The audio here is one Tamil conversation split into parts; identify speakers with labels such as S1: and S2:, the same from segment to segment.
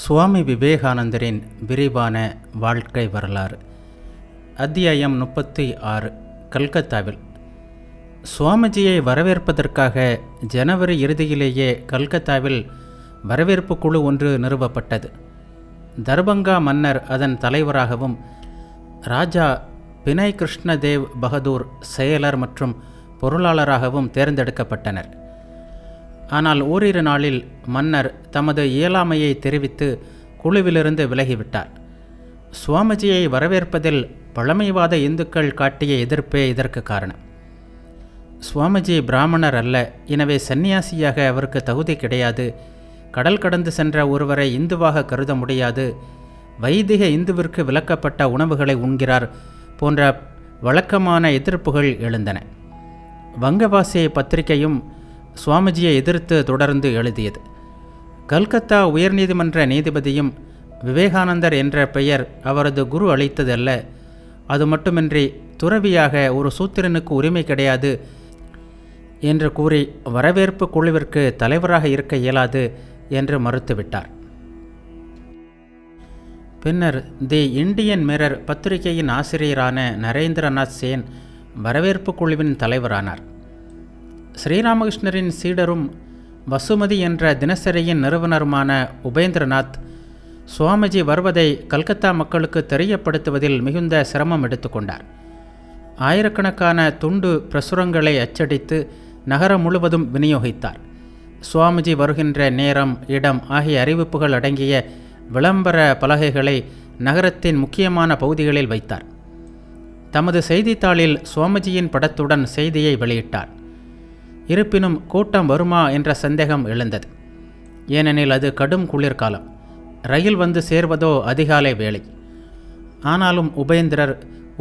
S1: சுவாமி விவேகானந்தரின் விரிவான வாழ்க்கை வரலாறு. அத்தியாயம் 36. கல்கத்தாவில் சுவாமிஜியை வரவேற்பதற்காக ஜனவரி இறுதியிலேயே கல்கத்தாவில் வரவேற்பு குழு ஒன்று நிறுவப்பட்டது. தர்பங்கா மன்னர் அதன் தலைவராகவும் ராஜா பினாய் கிருஷ்ணதேவ் பகதூர் செயலர் மற்றும் பொருளாளராகவும் தேர்ந்தெடுக்கப்பட்டனர். ஆனால் ஓரிரு நாளில் மன்னர் தமது இயலாமையை தெரிவித்து குழுவிலிருந்து விலகிவிட்டார். சுவாமிஜியை வரவேற்பதில் பழமைவாத இந்துக்கள் காட்டிய எதிர்ப்பே இதற்கு காரணம். சுவாமிஜி பிராமணர் அல்ல, எனவே சந்நியாசியாக அவருக்கு தகுதி கிடையாது, கடல் கடந்து சென்ற ஒருவரை இந்துவாக கருத முடியாது, வைதிக இந்துவிற்கு விலக்கப்பட்ட உணவுகளை உண்கிறார் போன்ற வழக்கமான எதிர்ப்புகள் எழுந்தன. வங்கவாசி பத்திரிகையும் சுவாமிஜியை எதிர்த்து தொடர்ந்து எழுதியது. கல்கத்தா உயர்நீதிமன்ற நீதிபதியும் விவேகானந்தர் என்ற பெயர் அவரது குரு அளித்ததல்ல, அது மட்டுமின்றி துறவியாக ஒரு சூத்திரனுக்கு உரிமை கிடையாது என்று கூறி வரவேற்பு குழுவிற்கு தலைவராக இருக்க இயலாது என்று மறுத்துவிட்டார். பின்னர் தி இண்டியன் மிரர் பத்திரிகையின் ஆசிரியரான நரேந்திரநாத் சேன் வரவேற்பு குழுவின் தலைவரானார். ஸ்ரீராமகிருஷ்ணரின் சீடரும் வசுமதி என்ற தினசரியின் நிறுவனருமான உபேந்திரநாத் சுவாமிஜி வருவதை கல்கத்தா மக்களுக்கு தெரியப்படுத்துவதில் மிகுந்த சிரமம் எடுத்துக்கொண்டார். ஆயிரக்கணக்கான துண்டு பிரசுரங்களை அச்சடித்து நகரம் முழுவதும் விநியோகித்தார். சுவாமிஜி வருகின்ற நேரம், இடம் ஆகிய அறிவிப்புகள் அடங்கிய விளம்பர பலகைகளை நகரத்தின் முக்கியமான பகுதிகளில் வைத்தார். தமது செய்தித்தாளில் சுவாமிஜியின் படத்துடன் செய்தியை வெளியிட்டார். இருப்பினும் கூட்டம் வருமா என்ற சந்தேகம் எழுந்தது. ஏனெனில் அது கடும் குளிர்காலம், ரயில் வந்து சேர்வதோ அதிகாலை வேளை. ஆனாலும் உபேந்திரர்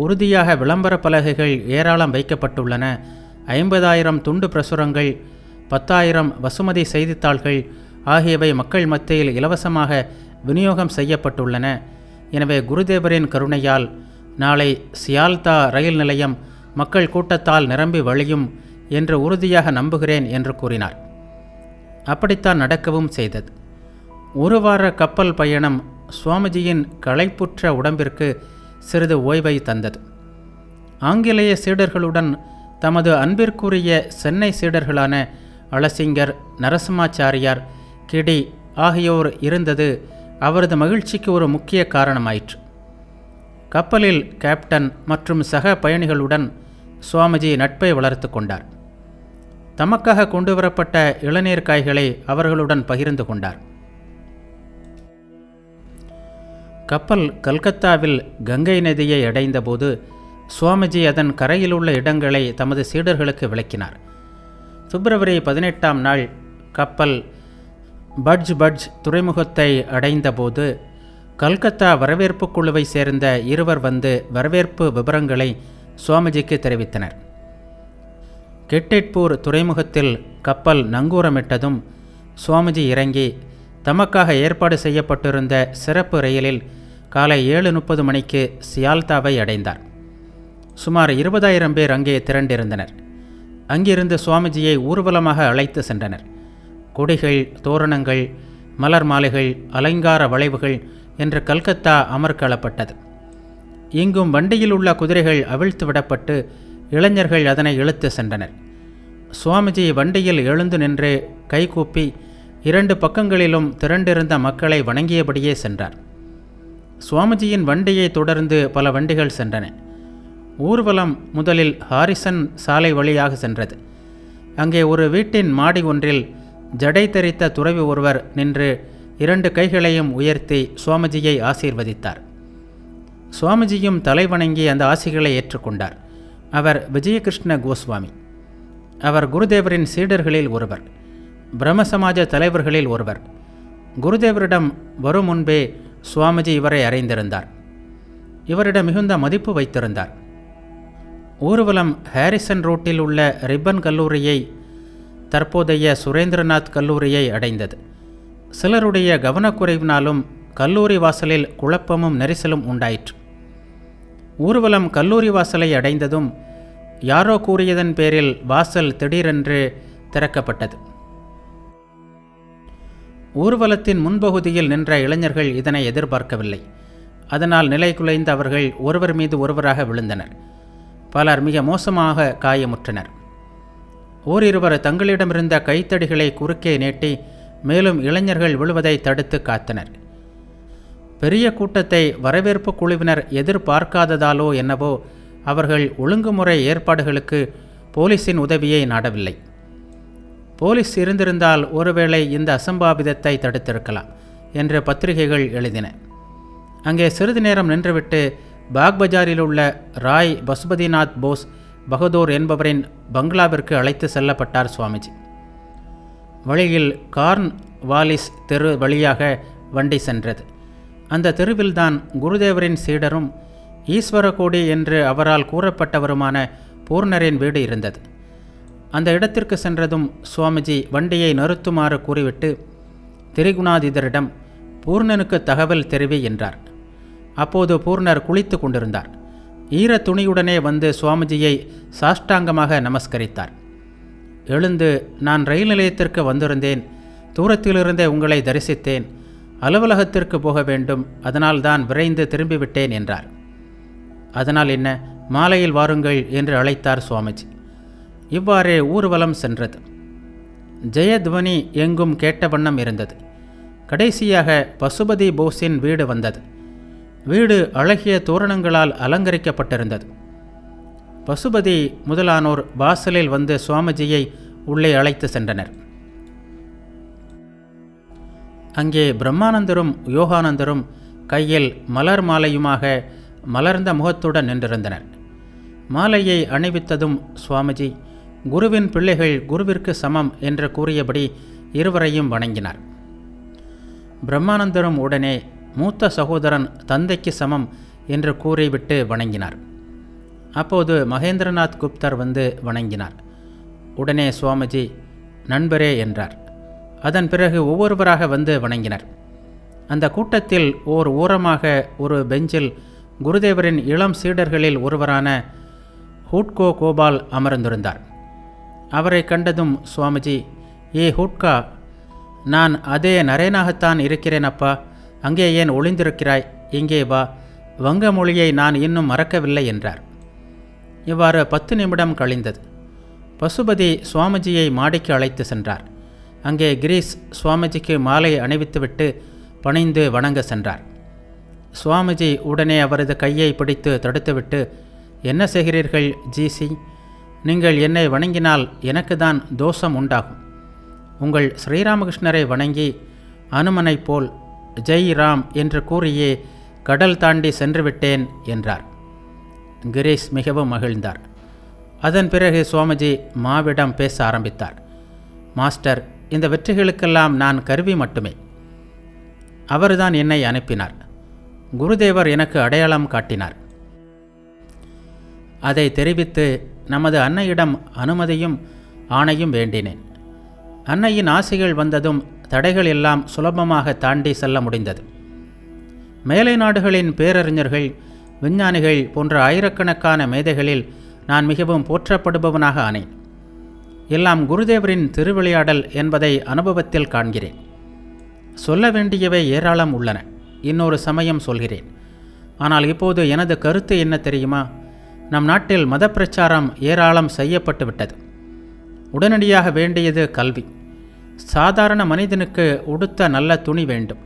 S1: உறுதியாக விளம்பர பலகைகள் ஏராளம் வைக்கப்பட்டுள்ளன, 50,000 துண்டு பிரசுரங்கள், 10,000 வசுமதி செய்தித்தாள்கள் ஆகியவை மக்கள் மத்தியில் இலவசமாக விநியோகம் செய்யப்பட்டுள்ளன. எனவே குருதேவரின் கருணையால் நாளை சியால்தா ரயில் நிலையம் மக்கள் கூட்டத்தால் நிரம்பி வழியும் என்று உறுதியாக நம்புகிறேன் என்று கூறினார். அப்படித்தான் நடக்கவும் செய்தது. ஒரு வார கப்பல் பயணம் சுவாமிஜியின் களைப்புற்ற உடம்பிற்கு சிறிது ஓய்வை தந்தது. ஆங்கிலேய சீடர்களுடன் தமது அன்பிற்குரிய சென்னை சீடர்களான அலசிங்கர், நரசிம்மாச்சாரியார், கிடி ஆகியோர் இருந்தது அவரது மகிழ்ச்சிக்கு ஒரு முக்கிய காரணமாயிற்று. கப்பலில் கேப்டன் மற்றும் சக பயணிகளுடன் சுவாமிஜி நட்பை வளர்த்து கொண்டார். தமக்காக கொண்டு வரப்பட்ட இளநீர் காய்களை அவர்களுடன் பகிர்ந்து கொண்டார். கப்பல் கல்கத்தாவில் கங்கை நதியை அடைந்தபோது சுவாமிஜி அதன் கரையிலுள்ள இடங்களை தமது சீடர்களுக்கு விளக்கினார். பிப்ரவரி 18ஆம் நாள் கப்பல் பட்ஜ் துறைமுகத்தை அடைந்தபோது கல்கத்தா வரவேற்பு குழுவை சேர்ந்த இருவர் வந்து வரவேற்பு விவரங்களை சுவாமிஜிக்கு தெரிவித்தனர். கெட்டிட்பூர் துறைமுகத்தில் கப்பல் நங்கூரமிட்டதும் சுவாமிஜி இறங்கி தமக்காக ஏற்பாடு செய்யப்பட்டிருந்த சிறப்பு ரயிலில் காலை 7:30 மணிக்கு சியால்தாவை அடைந்தார். சுமார் 20,000 பேர் அங்கே திரண்டிருந்தனர். அங்கிருந்து சுவாமிஜியை ஊர்வலமாக அழைத்து சென்றனர். கொடிகள், தோரணங்கள், மலர் மாலைகள், அலங்கார வளைவுகள் என்று கல்கத்தா அமர்க்களப்பட்டது. இங்கும் வண்டியில் உள்ள குதிரைகள் அவிழ்த்து விடப்பட்டு இளைஞர்கள் அதனை இழுத்து சென்றனர். சுவாமிஜி வண்டியில் எழுந்து நின்று கைகூப்பி 2 பக்கங்களிலும் திரண்டிருந்த மக்களை வணங்கியபடியே சென்றார். சுவாமிஜியின் வண்டியை தொடர்ந்து பல வண்டிகள் சென்றன. ஊர்வலம் முதலில் ஹாரிசன் சாலை வழியாக சென்றது. அங்கே ஒரு வீட்டின் மாடி ஒன்றில் ஜடை தரித்த துறவி ஒருவர் நின்று 2 கைகளையும் உயர்த்தி சுவாமிஜியை ஆசீர்வதித்தார். சுவாமிஜியும் தலை வணங்கி அந்த ஆசிகளை ஏற்றுக்கொண்டார். அவர் விஜயகிருஷ்ண கோஸ்வாமி. அவர் குருதேவரின் சீடர்களில் ஒருவர், பிரம்மசமாஜ தலைவர்களில் ஒருவர். குருதேவரிடம் வரும் முன்பே சுவாமிஜி இவரை அறிந்திருந்தார். இவரிடம் மிகுந்த மதிப்பு வைத்திருந்தார். ஊர்வலம் ஹாரிசன் ரோட்டில் உள்ள ரிப்பன் கல்லூரியை, தற்போதைய சுரேந்திரநாத் கல்லூரியை அடைந்தது. சிலருடைய கவனக்குறைவினாலும் கல்லூரி வாசலில் குழப்பமும் நெரிசலும் உண்டாயிற்று. ஊர்வலம் கல்லூரி வாசலை அடைந்ததும் யாரோ கூறியதன் பேரில் வாசல் திடீரென்று திறக்கப்பட்டது. ஊர்வலத்தின் முன்பகுதியில் நின்ற இளைஞர்கள் இதனை எதிர்பார்க்கவில்லை. அதனால் நிலை குலைந்த அவர்கள் ஒருவர் மீது ஒருவராக விழுந்தனர். பலர் மிக மோசமாக காயமுற்றனர். ஓரிருவர் தங்களிடமிருந்த கைத்தடிகளை குறுக்கே நீட்டி மேலும் இளைஞர்கள் விழுவதை தடுத்து காத்தனர். பெரிய கூட்டத்தை வரவேற்பு குழுவினர் எதிர்பார்க்காததாலோ என்னவோ அவர்கள் ஒழுங்குமுறை ஏற்பாடுகளுக்கு போலீஸின் உதவியை நாடவில்லை. போலீஸ் இருந்திருந்தால் ஒருவேளை இந்த அசம்பாவிதத்தை தடுத்திருக்கலாம் என்று பத்திரிகைகள் எழுதின. அங்கே சிறிது நேரம் நின்றுவிட்டு பாக்பஜாரில் உள்ள ராய் பசுபதிநாத் போஸ் பகதூர் என்பவரின் பங்களாவிற்கு அழைத்து செல்லப்பட்டார் சுவாமிஜி. வழியில் கார்ன் வாலிஸ் தெரு வழியாக வண்டி சென்றது. அந்த தெருவில்தான் குருதேவரின் சீடரும் ஈஸ்வரகோடி என்று அவரால் கூறப்பட்டவருமான பூர்ணரின் வீடு இருந்தது. அந்த இடத்திற்கு சென்றதும் சுவாமிஜி வண்டியை நிறுத்துமாறு கூறிவிட்டு திரிகுணாதிதரிடம் பூர்ணனுக்கு தகவல் தெரிவி என்றார். அப்போது பூர்ணர் குளித்து கொண்டிருந்தார். ஈர துணியுடனே வந்து சுவாமிஜியை சாஷ்டாங்கமாக நமஸ்கரித்தார். எழுந்து, நான் ரயில் நிலையத்திற்கு வந்திருந்தேன். தூரத்திலிருந்தே உங்களை தரிசித்தேன். அலுவலகத்திற்கு போக வேண்டும், அதனால் தான் விரைந்து திரும்பிவிட்டேன் என்றார். அதனால் என்ன, மாலையில் வாருங்கள் என்று அழைத்தார் சுவாமிஜி. இவ்வாறே ஊர்வலம் சென்றது. ஜெயத்வனி எங்கும் கேட்ட வண்ணம் இருந்தது. கடைசியாக பசுபதி போஸின் வீடு வந்தது. வீடு அழகிய தோரணங்களால் அலங்கரிக்கப்பட்டிருந்தது. பசுபதி முதலானோர் வாசலில் வந்து சுவாமிஜியை உள்ளே அழைத்து சென்றனர். அங்கே பிரம்மானந்தரும் யோகானந்தரும் கையில் மலர் மாலையுமாக மலர்ந்த முகத்துடன் நின்றிருந்தனர். மாலையை அணிவித்ததும் சுவாமிஜி குருவின் பிள்ளைகள் குருவிற்கு சமம் என்று கூறியபடி இருவரையும் வணங்கினார். பிரம்மானந்தரும் உடனே மூத்த சகோதரன் தந்தைக்கு சமம் என்று கூறிவிட்டு வணங்கினார். அப்போது மகேந்திரநாத் குப்தர் வந்து வணங்கினார். உடனே சுவாமிஜி நண்பரே என்றார். அதன் பிறகு ஒவ்வொருவராக வந்து வணங்கினர். அந்த கூட்டத்தில் ஓர் ஓரமாக ஒரு பெஞ்சில் குருதேவரின் இளம் சீடர்களில் ஒருவரான ஹூட்கோ கோபால் அமர்ந்திருந்தார். அவரை கண்டதும் சுவாமிஜி, ஏ ஹூட்கா, நான் அதே நரேனாகத்தான் இருக்கிறேன் அப்பா. அங்கே ஏன் ஒளிந்திருக்கிறாய்? இங்கே வா, வங்க மொழியை நான் இன்னும் மறக்கவில்லை என்றார். இவ்வாறு 10 நிமிடம் கழிந்தது. பசுபதி சுவாமிஜியை மாடிக்கு அழைத்து சென்றார். அங்கே கிரீஸ் சுவாமிஜிக்கு மாலை அணிவித்துவிட்டு பணிந்து வணங்க சென்றார். சுவாமிஜி உடனே அவரது கையை பிடித்து தடுத்துவிட்டு, என்ன செய்கிறீர்கள் ஜிசி? நீங்கள் என்னை வணங்கினால் எனக்கு தான் தோஷம் உண்டாகும். உங்கள் ஸ்ரீராமகிருஷ்ணரை வணங்கி அனுமனைப் போல் ஜெய் ராம் என்று கூறியே கடல் தாண்டி சென்றுவிட்டேன் என்றார். கிரீஸ் மிகவும் மகிழ்ந்தார். அதன் பிறகு சுவாமிஜி மாவிடம் பேச ஆரம்பித்தார். மாஸ்டர், இந்த வெற்றிகளுக்கெல்லாம் நான் கருவி மட்டுமே. அவர்தான் என்னை அனுப்பினார். குருதேவர் எனக்கு அடையாளம் காட்டினார். அதை தெரிவித்து நமது அன்னையிடம் அனுமதியும் ஆணையும் வேண்டினேன். அன்னையின் ஆசைகள் வந்ததும் தடைகள் எல்லாம் சுலபமாக தாண்டி செல்ல முடிந்தது. மேலை நாடுகளின் பேரறிஞர்கள், விஞ்ஞானிகள் போன்ற ஆயிரக்கணக்கான மேதைகளில் நான் மிகவும் போற்றப்படுபவனாக ஆனேன். எல்லாம் குருதேவரின் திருவிளையாடல் என்பதை அனுபவத்தில் காண்கிறேன். சொல்ல வேண்டியவை ஏராளம் உள்ளன. இன்னொரு சமயம் சொல்கிறேன். ஆனால் இப்போது எனது கருத்து என்ன தெரியுமா? நம் நாட்டில் மத பிரச்சாரம் ஏராளம் செய்யப்பட்டு விட்டது. உடனடியாக வேண்டியது கல்வி. சாதாரண மனிதனுக்கு உடுத்த நல்ல துணி வேண்டும்.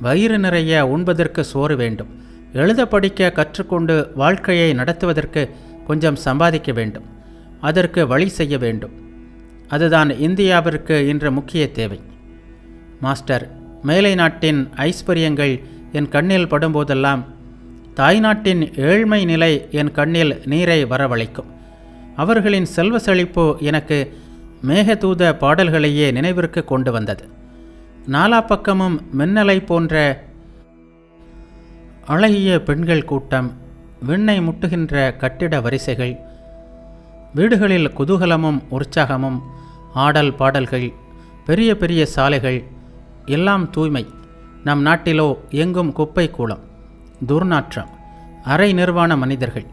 S1: வயிறு நிறைய உண்பதற்கு சோறு வேண்டும். எழுத படிக்க கற்றுக்கொண்டு வாழ்க்கையை நடத்துவதற்கு கொஞ்சம் சம்பாதிக்க வேண்டும். அதற்கு வழி செய்ய வேண்டும். அதுதான் இந்தியாவிற்கு இன்று முக்கிய தேவை. மாஸ்டர், மேலை நாட்டின் ஐஸ்வர்யங்கள் என் கண்ணில் படும்போதெல்லாம் தாய்நாட்டின் ஏழ்மை நிலை என் கண்ணில் நீரை வரவழைக்கும். அவர்களின் செல்வ செழிப்பு எனக்கு மேகதூத பாடல்களையே நினைவிற்கு கொண்டு வந்தது. நாலா பக்கமும் மின்னலை போன்ற அழகிய பெண்கள் கூட்டம், விண்ணை முட்டுகின்ற கட்டிட வரிசைகள், வீடுகளில் குதூகலமும் உற்சாகமும், ஆடல் பாடல்கள், பெரிய பெரிய சாலைகள், எல்லாம் தூய்மை. நம் நாட்டிலோ எங்கும் குப்பை கூளம், துர்நாற்றம், அரை நிர்வாண மனிதர்கள்,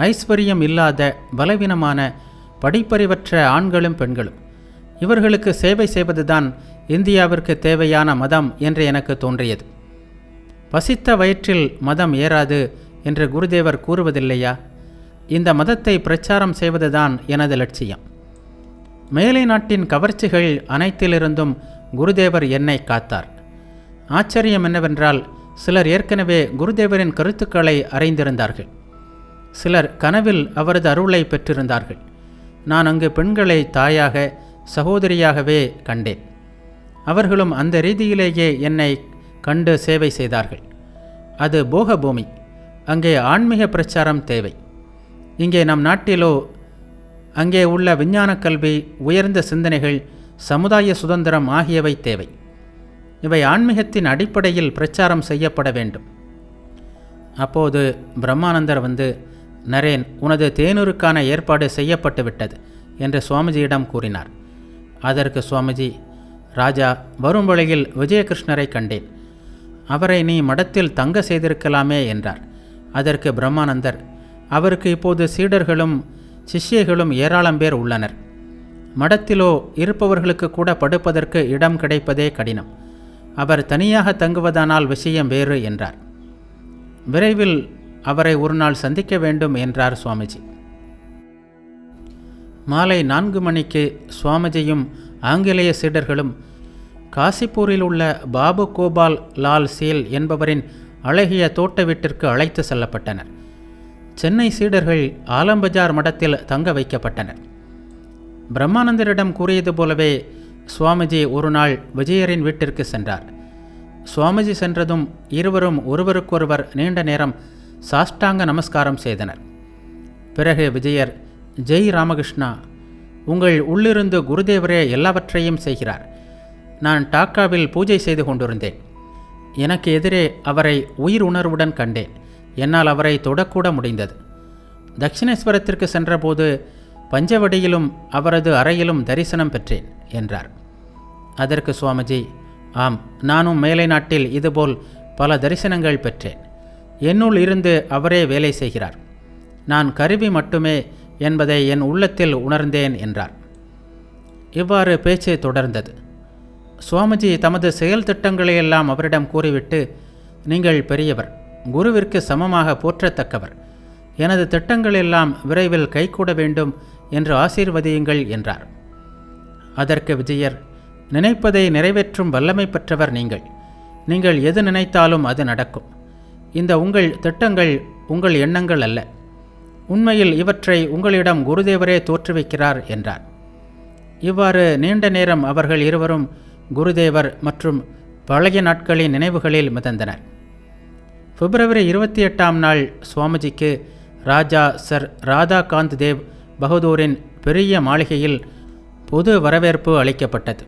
S1: ஐஸ்வர்யம் இல்லாத பலவீனமான படிப்பறிவற்ற ஆண்களும் பெண்களும். இவர்களுக்கு சேவை செய்வதுதான் இந்தியாவிற்கு தேவையான மதம் என்று எனக்கு தோன்றியது. பசித்த வயிற்றில் மதம் ஏறாது என்று குருதேவர் கூறுவதில்லையா? இந்த மதத்தை பிரச்சாரம் செய்வதுதான் எனது லட்சியம். மேலை நாட்டின் கவர்ச்சிகள் அனைத்திலிருந்தும் குருதேவர் என்னை காத்தார். ஆச்சரியம் என்னவென்றால், சிலர் ஏற்கனவே குருதேவரின் கருத்துக்களை அறிந்திருந்தார்கள். சிலர் கனவில் அவரது அருளை பெற்றிருந்தார்கள். நான் அங்கு பெண்களை தாயாக, சகோதரியாகவே கண்டேன். அவர்களும் அந்த ரீதியிலேயே என்னை கண்டு சேவை செய்தார்கள். அது போகபூமி. அங்கே ஆன்மீக பிரச்சாரம் தேவை. இங்கே நம் நாட்டிலோ அங்கே உள்ள விஞ்ஞான கல்வி, உயர்ந்த சிந்தனைகள், சமுதாய சுதந்திரம் ஆகியவை தேவை. இவை ஆன்மீகத்தின் அடிப்படையில் பிரச்சாரம் செய்யப்பட வேண்டும். அப்போது பிரம்மானந்தர் வந்து, நரேன், உனது தேனூருக்கான ஏற்பாடு செய்யப்பட்டு விட்டது என்று சுவாமிஜியிடம் கூறினார். அதற்கு சுவாமிஜி, ராஜா, வரும் வழியில் விஜயகிருஷ்ணரை கண்டேன். அவரை நீ மடத்தில் தங்க செய்திருக்கலாமே என்றார். அதற்கு பிரம்மானந்தர், அவருக்கு இப்போது சீடர்களும் சிஷ்யர்களும் ஏராளம் பேர் உள்ளனர். மடத்திலோ இருப்பவர்களுக்கு கூட படுப்பதற்கு இடம் கிடைப்பதே கடினம். அவர் தனியாக தங்குவதானால் விஷயம் வேறு என்றார். விரைவில் அவரை ஒரு நாள் சந்திக்க வேண்டும் என்றார் சுவாமிஜி. மாலை 4 மணிக்கு சுவாமிஜியும் ஆங்கிலேய சீடர்களும் காசிப்பூரில் உள்ள பாபு கோபால் லால் சீல் என்பவரின் அழகிய தோட்ட வீட்டிற்கு அழைத்து செல்லப்பட்டனர். சென்னை சீடர்கள் ஆலம்பஜார் மடத்தில் தங்க வைக்கப்பட்டனர். பிரம்மானந்தரிடம் கூறியது போலவே சுவாமிஜி ஒரு நாள் விஜயரின் வீட்டிற்கு சென்றார். சுவாமிஜி சென்றதும் இருவரும் ஒருவருக்கொருவர் நீண்ட நேரம் சாஷ்டாங்க நமஸ்காரம் செய்தனர். பிறகு விஜயர், ஜெய் ராமகிருஷ்ணா, உங்கள் உள்ளிருந்து குருதேவரே எல்லாவற்றையும் செய்கிறார். நான் டாக்காவில் பூஜை செய்து கொண்டிருந்தேன். எனக்கு எதிரே அவரை உயிர் உணர்வுடன் கண்டேன். என்னால் அவரை தொடக்கூட முடிந்தது. தட்சிணேஸ்வரத்திற்கு சென்றபோது பஞ்சவடியிலும் அவரது அறையிலும் தரிசனம் பெற்றேன் என்றார். அதற்கு சுவாமிஜி, ஆம், நானும் மேலை நாட்டில் இதுபோல் பல தரிசனங்கள் பெற்றேன். என்னுள் இருந்து அவரே வேலை செய்கிறார். நான் கருவி மட்டுமே என்பதை என் உள்ளத்தில் உணர்ந்தேன் என்றார். இவ்வாறு பேச்சு தொடர்ந்தது. சுவாமிஜி தமது செயல் திட்டங்களையெல்லாம் அவரிடம் கூறிவிட்டு, நீங்கள் பெரியவர், குருவிற்கு சமமாக போற்றத்தக்கவர். எனது திட்டங்கள் எல்லாம் விரைவில் கைகூட வேண்டும் என்று ஆசீர்வதியுங்கள் என்றார். அதற்கு விஜயர், நினைப்பதை நிறைவேற்றும் வல்லமை பெற்றவர் நீங்கள். நீங்கள் எது நினைத்தாலும் அது நடக்கும். இந்த உங்கள் திட்டங்கள் உங்கள் எண்ணங்கள் அல்ல. உண்மையில் இவற்றை உங்களிடம் குருதேவரே தோற்றுவிக்கிறார் என்றார். இவ்வாறு நீண்ட நேரம் அவர்கள் இருவரும் குருதேவர் மற்றும் பழைய நாட்களின் நினைவுகளில் மிதந்தனர். பிப்ரவரி 28ஆம் நாள் சுவாமிஜிக்கு ராஜா சர் ராதாகாந்த் தேவ் பகதூரின் பெரிய மாளிகையில் பொது வரவேற்பு அளிக்கப்பட்டது.